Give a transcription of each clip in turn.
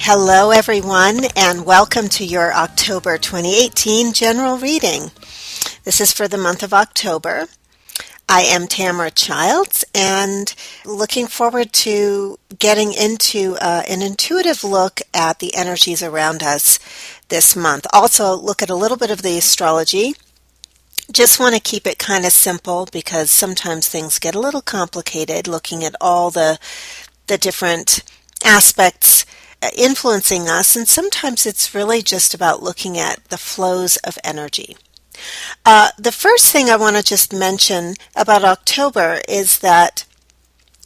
Hello, everyone, and welcome to your October 2018 general reading. This is for the month of October. I am Tamara Childs, and looking forward to getting into an intuitive look at the energies around us this month. Also, look at a little bit of the astrology. Just want to keep it kind of simple because sometimes things get a little complicated looking at all the different aspects influencing us, and sometimes it's really just about looking at the flows of energy. The first thing I want to just mention about October is that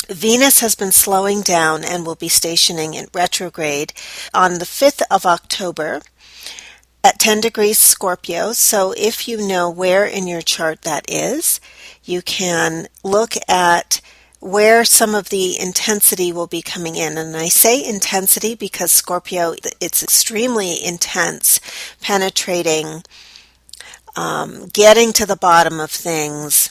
Venus has been slowing down and will be stationing in retrograde on the 5th of October at 10 degrees Scorpio. So if you know where in your chart that is, you can look at where some of the intensity will be coming in. And I say intensity because Scorpio, it's extremely intense, penetrating, getting to the bottom of things,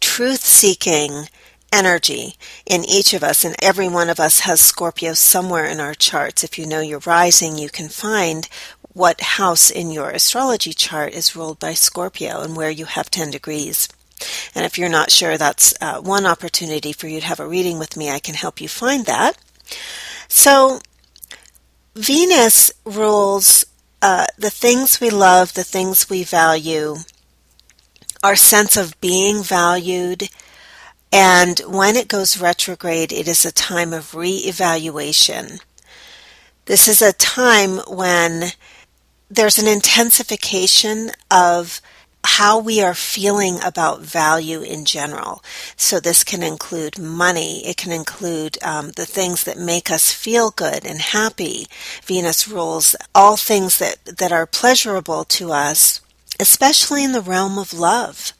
truth-seeking energy in each of us. And every one of us has Scorpio somewhere in our charts. If you know your rising, you can find what house in your astrology chart is ruled by Scorpio and where you have 10 degrees. And if you're not sure, that's one opportunity for you to have a reading with me. I can help you find that. So Venus rules the things we love, the things we value, our sense of being valued. And when it goes retrograde, it is a time of reevaluation. This is a time when there's an intensification of how we are feeling about value in general. So this can include money. It can include the things that make us feel good and happy. Venus rules all things that are pleasurable to us, especially in the realm of love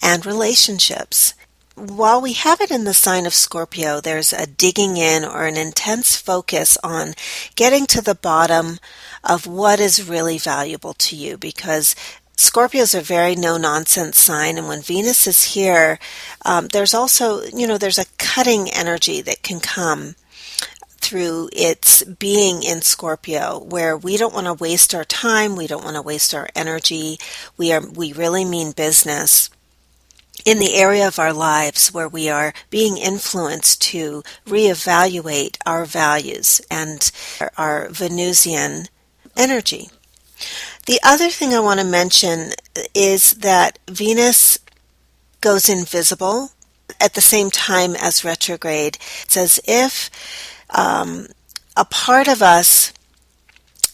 and relationships. While we have it in the sign of Scorpio, there's a digging in or an intense focus on getting to the bottom of what is really valuable to you, because Scorpio is a very no-nonsense sign, and when Venus is here, there's also, there's a cutting energy that can come through its being in Scorpio, where we don't want to waste our time, we don't want to waste our energy, we really mean business in the area of our lives where we are being influenced to reevaluate our values and our Venusian energy. The other thing I want to mention is that Venus goes invisible at the same time as retrograde. It's as if a part of us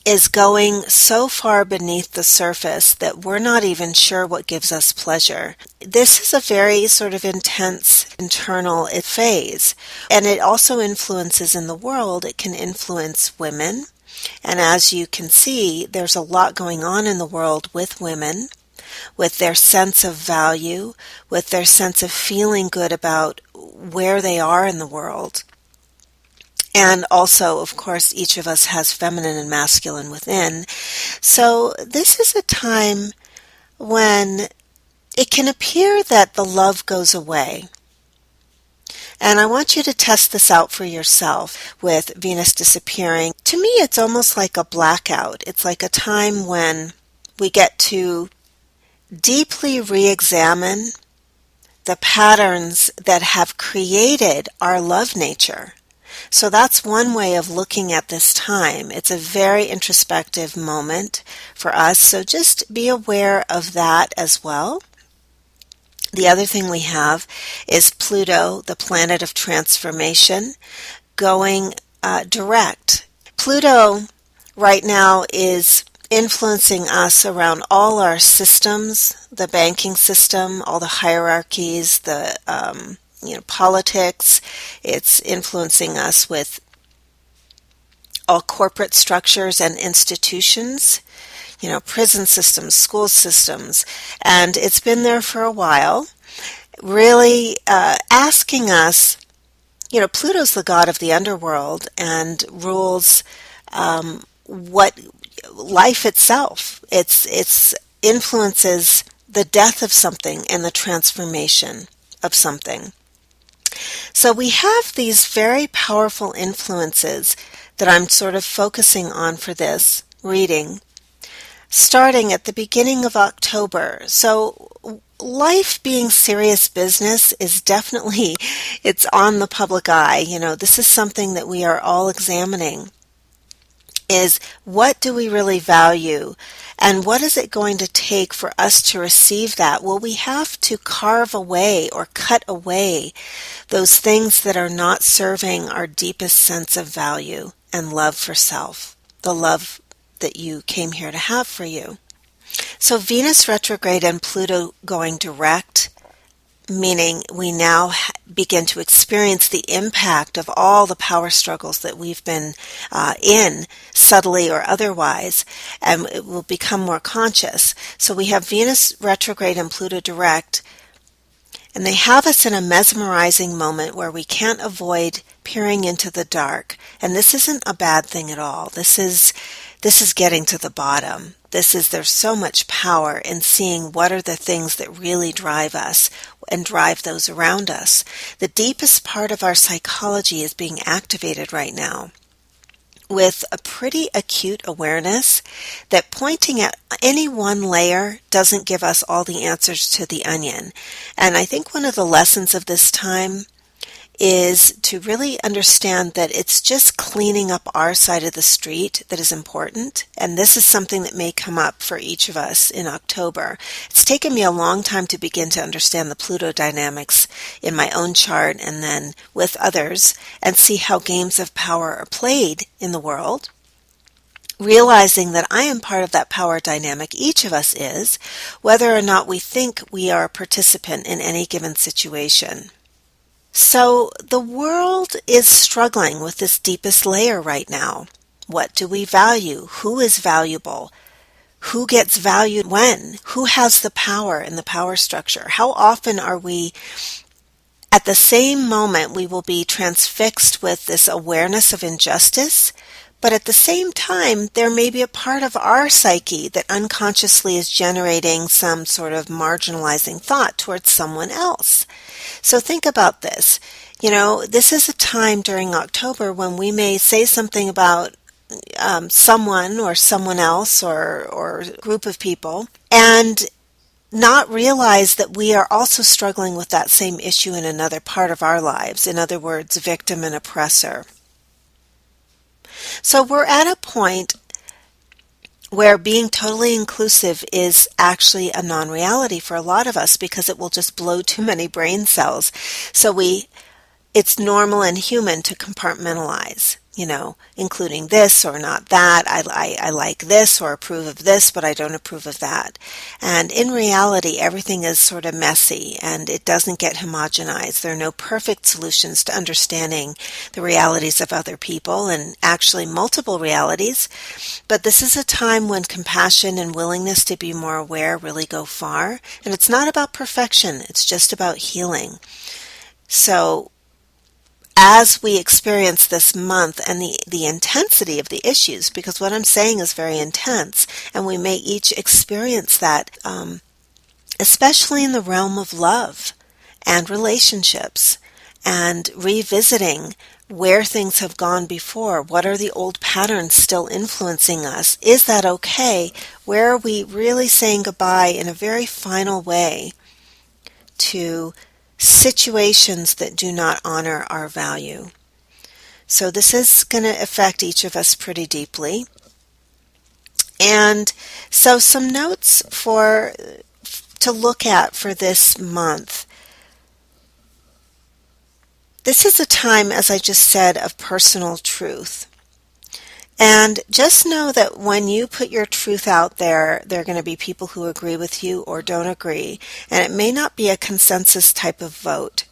is going so far beneath the surface that we're not even sure what gives us pleasure. This is a very sort of intense internal phase, and it also influences in the world. It can influence women. And as you can see, there's a lot going on in the world with women, with their sense of value, with their sense of feeling good about where they are in the world. And also, of course, each of us has feminine and masculine within. So this is a time when it can appear that the love goes away. And I want you to test this out for yourself with Venus disappearing. To me, it's almost like a blackout. It's like a time when we get to deeply re-examine the patterns that have created our love nature. So that's one way of looking at this time. It's a very introspective moment for us, so just be aware of that as well. The other thing we have is Pluto, the planet of transformation, going direct. Pluto right now is influencing us around all our systems, the banking system, all the hierarchies, the politics. It's influencing us with all corporate structures and institutions. Prison systems, school systems, and it's been there for a while, really asking us, Pluto's the god of the underworld and rules what life itself. It's influences the death of something and the transformation of something. So we have these very powerful influences that I'm sort of focusing on for this reading, starting at the beginning of October. So life being serious business is definitely, it's on the public eye. This is something that we are all examining, is what do we really value, and what is it going to take for us to receive that? Well, we have to carve away or cut away those things that are not serving our deepest sense of value and love for self, the love that you came here to have for you. So Venus retrograde and Pluto going direct, meaning we now begin to experience the impact of all the power struggles that we've been in, subtly or otherwise, and it will become more conscious. So we have Venus retrograde and Pluto direct, and they have us in a mesmerizing moment where we can't avoid peering into the dark. And this isn't a bad thing at all. This is getting to the bottom. There's so much power in seeing what are the things that really drive us and drive those around us. The deepest part of our psychology is being activated right now, with a pretty acute awareness that pointing at any one layer doesn't give us all the answers to the onion. And I think one of the lessons of this time is to really understand that it's just cleaning up our side of the street that is important. And this is something that may come up for each of us in October. It's taken me a long time to begin to understand the Pluto dynamics in my own chart and then with others, and see how games of power are played in the world. Realizing that I am part of that power dynamic, each of us is, whether or not we think we are a participant in any given situation. So the world is struggling with this deepest layer right now. What do we value? Who is valuable? Who gets valued when? Who has the power in the power structure? How often are we, at the same moment, we will be transfixed with this awareness of injustice, but at the same time, there may be a part of our psyche that unconsciously is generating some sort of marginalizing thought towards someone else. So think about this. This is a time during October when we may say something about someone or someone else or group of people and not realize that we are also struggling with that same issue in another part of our lives. In other words, victim and oppressor. So we're at a point where being totally inclusive is actually a non-reality for a lot of us because it will just blow too many brain cells. So it's normal and human to compartmentalize, including this or not that. I like this or approve of this, but I don't approve of that. And in reality, everything is sort of messy and it doesn't get homogenized. There are no perfect solutions to understanding the realities of other people, and actually multiple realities. But this is a time when compassion and willingness to be more aware really go far. And it's not about perfection. It's just about healing. So as we experience this month and the intensity of the issues, because what I'm saying is very intense, and we may each experience that, especially in the realm of love and relationships, and revisiting where things have gone before. What are the old patterns still influencing us? Is that okay? Where are we really saying goodbye in a very final way to situations that do not honor our value? So this is going to affect each of us pretty deeply. And so some notes to look at for this month. This is a time, as I just said, of personal truth. And just know that when you put your truth out there, there are going to be people who agree with you or don't agree. And it may not be a consensus type of vote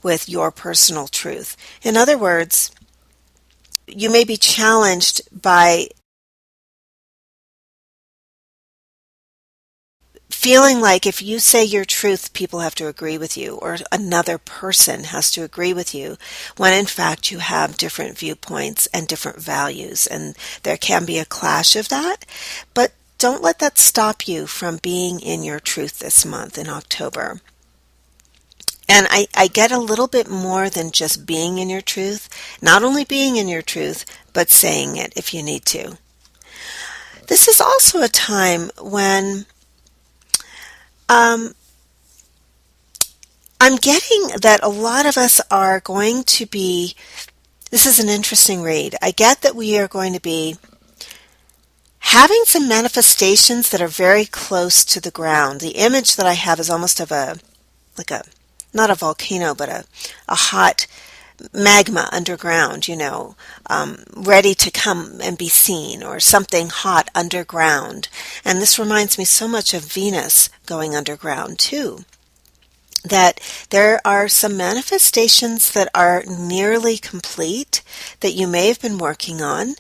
with your personal truth. In other words, you may be challenged by feeling like if you say your truth, people have to agree with you, or another person has to agree with you, when in fact you have different viewpoints and different values, and there can be a clash of that. But don't let that stop you from being in your truth this month in October. And I get a little bit more than just being in your truth, not only being in your truth, but saying it if you need to. This is also a time when um, I'm getting that a lot of us are going to be, this is an interesting read. I get that we are going to be having some manifestations that are very close to the ground. The image that I have is almost of like a, not a volcano, but a hot magma underground, ready to come and be seen, or something hot underground. And this reminds me so much of Venus going underground too. That there are some manifestations that are nearly complete that you may have been working on,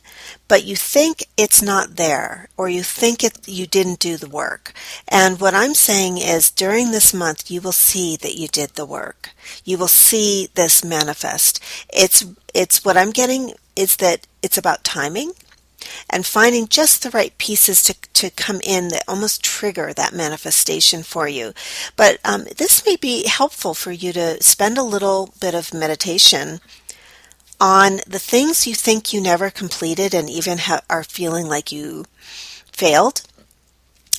but you think it's not there, or you think you didn't do the work. And what I'm saying is during this month you will see that you did the work. You will see this manifest. It's what I'm getting is that it's about timing and finding just the right pieces to come in that almost trigger that manifestation for you. But this may be helpful for you to spend a little bit of meditation on the things you think you never completed and even are feeling like you failed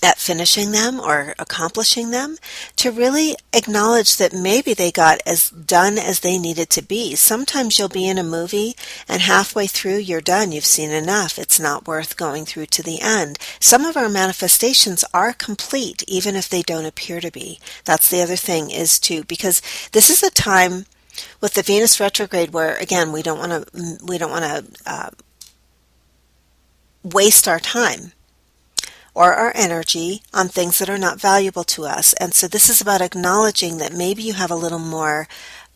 at finishing them or accomplishing them, to really acknowledge that maybe they got as done as they needed to be. Sometimes you'll be in a movie and halfway through you're done. You've seen enough. It's not worth going through to the end. Some of our manifestations are complete even if they don't appear to be. That's the other thing because this is a time with the Venus retrograde where, again, we don't want to waste our time or our energy on things that are not valuable to us. And so this is about acknowledging that maybe you have a little more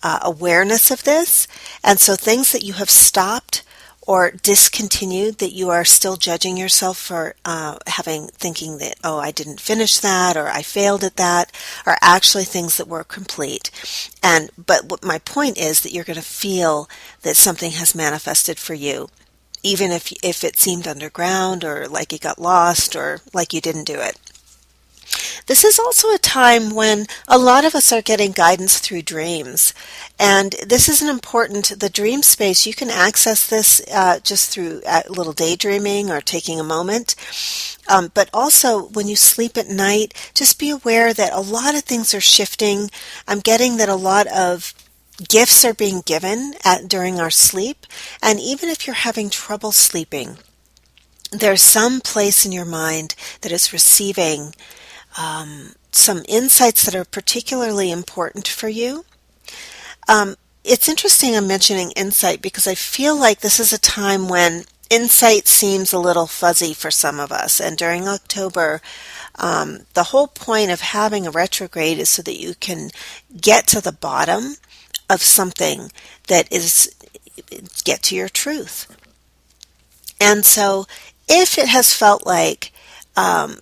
awareness of this. And so things that you have stopped or discontinued that you are still judging yourself for thinking that, oh, I didn't finish that or I failed at that, are actually things that were complete. But what my point is that you're going to feel that something has manifested for you, even if it seemed underground or like you got lost or like you didn't do it. This is also a time when a lot of us are getting guidance through dreams. And this is the dream space, you can access this just through a little daydreaming or taking a moment. But also when you sleep at night, just be aware that a lot of things are shifting. I'm getting that a lot of gifts are being given during our sleep, and even if you're having trouble sleeping, there's some place in your mind that is receiving some insights that are particularly important for you. It's interesting I'm mentioning insight because I feel like this is a time when insight seems a little fuzzy for some of us, and during October, the whole point of having a retrograde is so that you can get to the bottom of something get to your truth. And so if it has felt like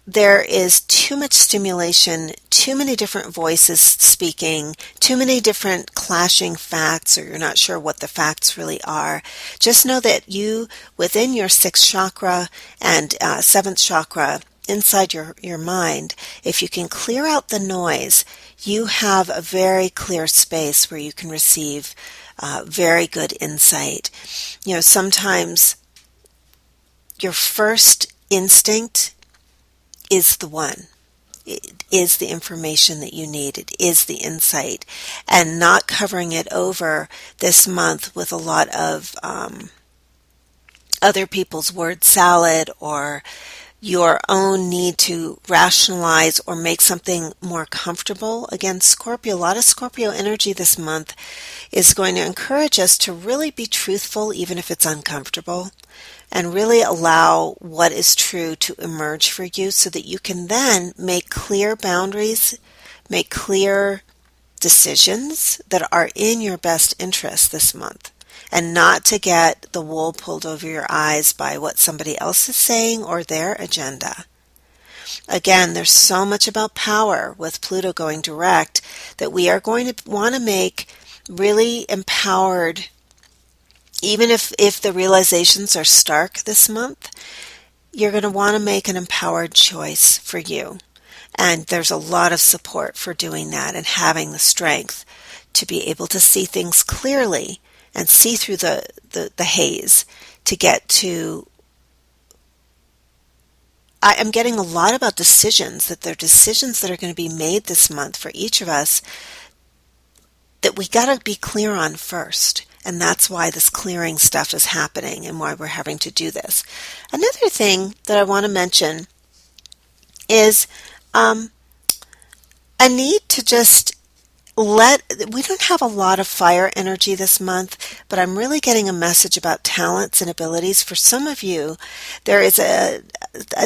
there is too much stimulation, too many different voices speaking, too many different clashing facts, or you're not sure what the facts really are, just know that you, within your 6th chakra and 7th chakra, inside your mind, if you can clear out the noise, you have a very clear space where you can receive very good insight. Sometimes your first instinct is the one. It is the information that you need. It is the insight. And not covering it over this month with a lot of other people's word salad or your own need to rationalize or make something more comfortable. Again, Scorpio, a lot of Scorpio energy this month is going to encourage us to really be truthful even if it's uncomfortable, and really allow what is true to emerge for you so that you can then make clear boundaries, make clear decisions that are in your best interest this month, and not to get the wool pulled over your eyes by what somebody else is saying or their agenda. Again, there's so much about power with Pluto going direct that we are going to want to make really empowered. Even if the realizations are stark this month, you're going to want to make an empowered choice for you. And there's a lot of support for doing that and having the strength to be able to see things clearly and see through the haze, to get to. I am getting a lot about decisions, that there are decisions that are going to be made this month for each of us that we got to be clear on first. And that's why this clearing stuff is happening and why we're having to do this. Another thing that I want to mention is a need to just we don't have a lot of fire energy this month, but I'm really getting a message about talents and abilities. For some of you, there is a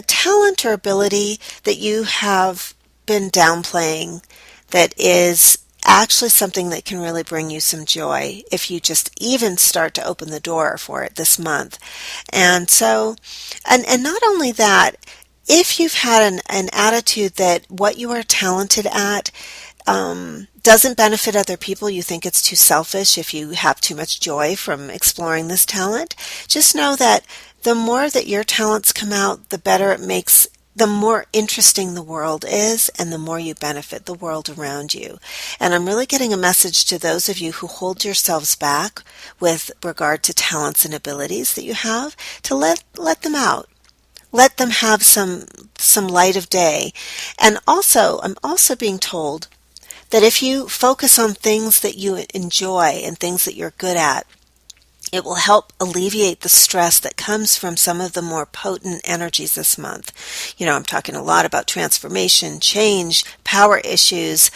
talent or ability that you have been downplaying that is actually something that can really bring you some joy if you just even start to open the door for it this month. And so, and not only that, if you've had an attitude that what you are talented at doesn't benefit other people, you think it's too selfish if you have too much joy from exploring this talent, just know that the more that your talents come out, the better it makes, the more interesting the world is, and the more you benefit the world around you. And I'm really getting a message to those of you who hold yourselves back with regard to talents and abilities that you have, to let them out. Let them have some light of day. And also, I'm also being told that if you focus on things that you enjoy and things that you're good at, it will help alleviate the stress that comes from some of the more potent energies this month. You know, I'm talking a lot about transformation, change, power issues,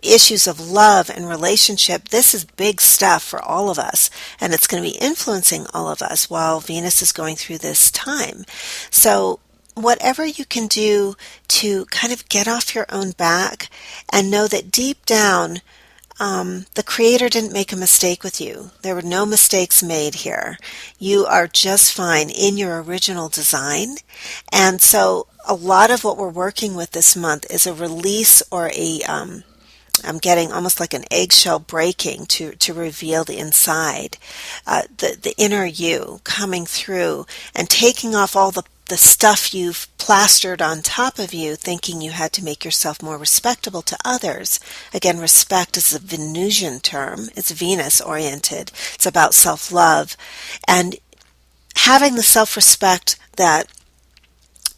issues of love and relationship. This is big stuff for all of us, and it's going to be influencing all of us while Venus is going through this time. So whatever you can do to kind of get off your own back and know that deep down, the Creator didn't make a mistake with you. There were no mistakes made here. You are just fine in your original design. And so a lot of what we're working with this month is a release or I'm getting almost like an eggshell breaking to reveal the inside, the inner you coming through and taking off all the stuff you've plastered on top of you, thinking you had to make yourself more respectable to others. Again, respect is a Venusian term. It's Venus-oriented. It's about self-love. And having the self-respect that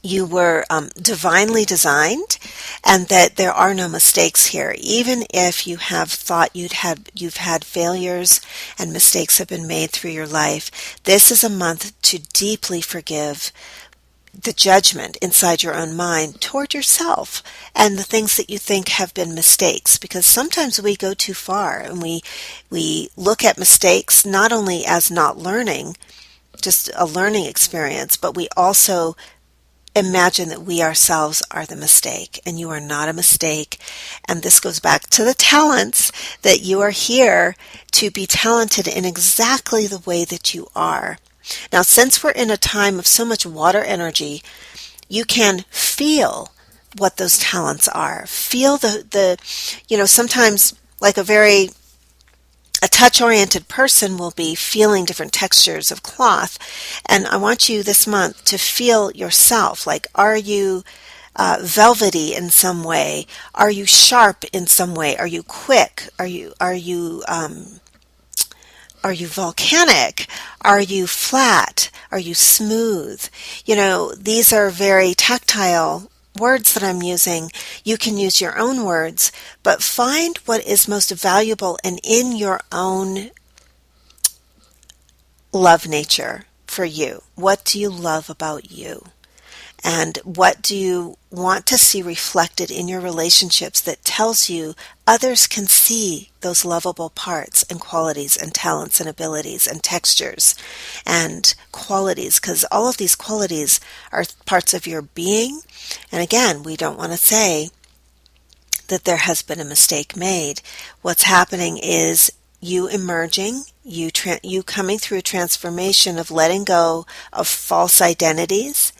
you were divinely designed, and that there are no mistakes here. Even if you have thought you've had failures and mistakes have been made through your life, this is a month to deeply forgive the judgment inside your own mind toward yourself and the things that you think have been mistakes, because sometimes we go too far and we look at mistakes not only as not learning, just a learning experience, but we also imagine that we ourselves are the mistake, and you are not a mistake. And this goes back to the talents, that you are here to be talented in exactly the way that you are. Now, since we're in a time of so much water energy, you can feel what those talents are. Feel sometimes like a touch-oriented person will be feeling different textures of cloth. And I want you this month to feel yourself. Like, are you velvety in some way? Are you sharp in some way? Are you quick? Are you volcanic? Are you flat? Are you smooth? You know, these are very tactile words that I'm using. You can use your own words, but find what is most valuable and in your own love nature for you. What do you love about you? And what do you want to see reflected in your relationships that tells you others can see those lovable parts and qualities and talents and abilities and textures and qualities, because all of these qualities are parts of your being. And again, we don't want to say that there has been a mistake made. What's happening is you emerging, you coming through a transformation of letting go of false identities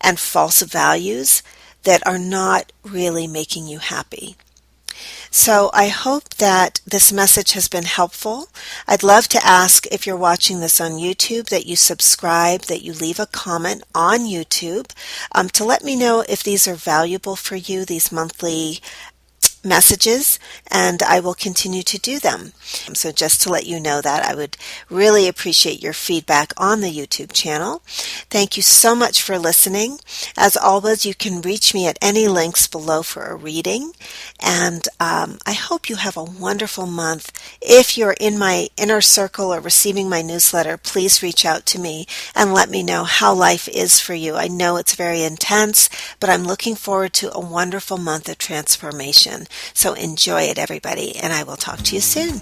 and false values that are not really making you happy. So I hope that this message has been helpful. I'd love to ask, if you're watching this on YouTube, that you subscribe, that you leave a comment on YouTube to let me know if these are valuable for you, these monthly messages, and I will continue to do them. So just to let you know that, I would really appreciate your feedback on the YouTube channel. Thank you so much for listening. As always, you can reach me at any links below for a reading, and I hope you have a wonderful month. If you're in my inner circle or receiving my newsletter, please reach out to me and let me know how life is for you. I know it's very intense, but I'm looking forward to a wonderful month of transformation. So enjoy it, everybody, and I will talk to you soon.